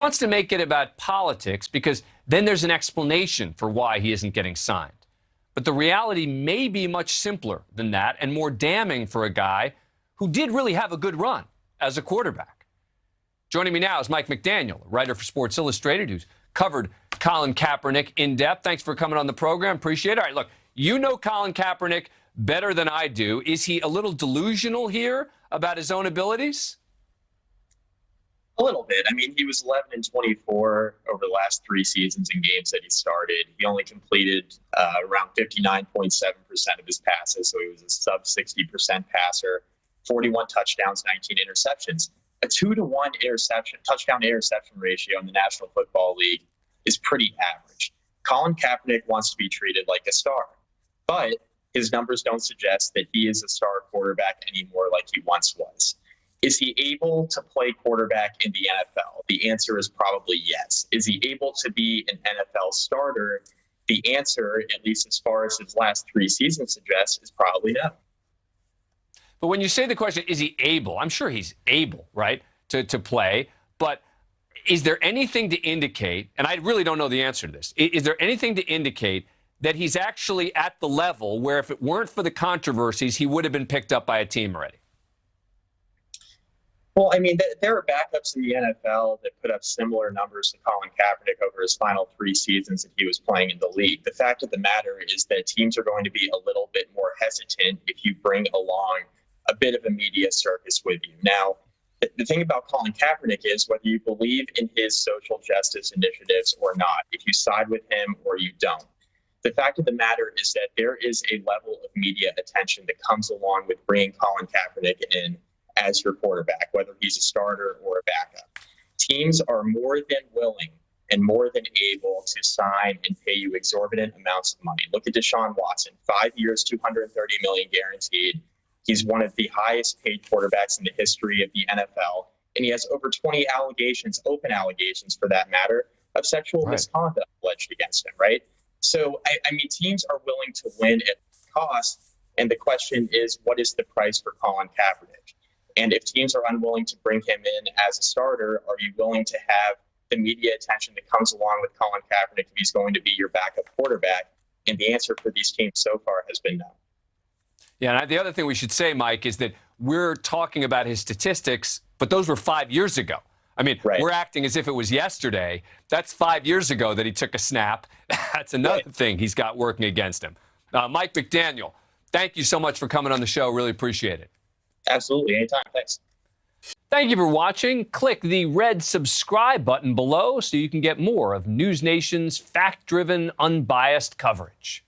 wants to make it about politics because then there's an explanation for why he isn't getting signed. But the reality may be much simpler than that and more damning for a guy who did really have a good run as a quarterback. Joining me now is Mike McDaniel, a writer for Sports Illustrated, who's covered Colin Kaepernick in depth. Thanks for coming on the program. Appreciate it. All right, look, you know Colin Kaepernick better than I do. Is he a little delusional here about his own abilities? A little bit. I mean, he was 11 and 24 over the last 3 seasons in games that he started. He only completed around 59.7% of his passes, so he was a sub 60% passer. 41 touchdowns, 19 interceptions. A 2-to-1 touchdown interception ratio in the National Football League is pretty average. Colin Kaepernick wants to be treated like a star, but his numbers don't suggest that he is a star quarterback anymore like he once was. Is he able to play quarterback in the NFL? The answer is probably yes. Is he able to be an NFL starter? The answer, at least as far as his last 3 seasons suggests, is probably no. But when you say the question, is he able? I'm sure he's able, right, to play. But is there anything to indicate, and I really don't know the answer to this, is there anything to indicate that he's actually at the level where if it weren't for the controversies, he would have been picked up by a team already? Well, I mean, there are backups in the NFL that put up similar numbers to Colin Kaepernick over his final 3 seasons that he was playing in the league. The fact of the matter is that teams are going to be a little bit more hesitant if you bring along a bit of a media circus with you. Now, the thing about Colin Kaepernick is whether you believe in his social justice initiatives or not, if you side with him or you don't, the fact of the matter is that there is a level of media attention that comes along with bringing Colin Kaepernick in as your quarterback, whether he's a starter or a backup. Teams are more than willing and more than able to sign and pay you exorbitant amounts of money. Look at Deshaun Watson, 5 years, $230 million guaranteed. He's one of the highest paid quarterbacks in the history of the NFL. And he has over 20 allegations, open allegations for that matter, of sexual misconduct alleged against him, right? So, I mean, teams are willing to win at cost. And the question is, what is the price for Colin Kaepernick? And if teams are unwilling to bring him in as a starter, are you willing to have the media attention that comes along with Colin Kaepernick if he's going to be your backup quarterback? And the answer for these teams so far has been no. Yeah, and the other thing we should say, Mike, is that we're talking about his statistics, but those were 5 years ago. I mean, We're acting as if it was yesterday. That's 5 years ago that he took a snap. That's another thing he's got working against him. Mike McDaniel, thank you so much for coming on the show. Really appreciate it. Absolutely. Anytime. Thanks. Thank you for watching. Click the red subscribe button below so you can get more of NewsNation's fact-driven, unbiased coverage.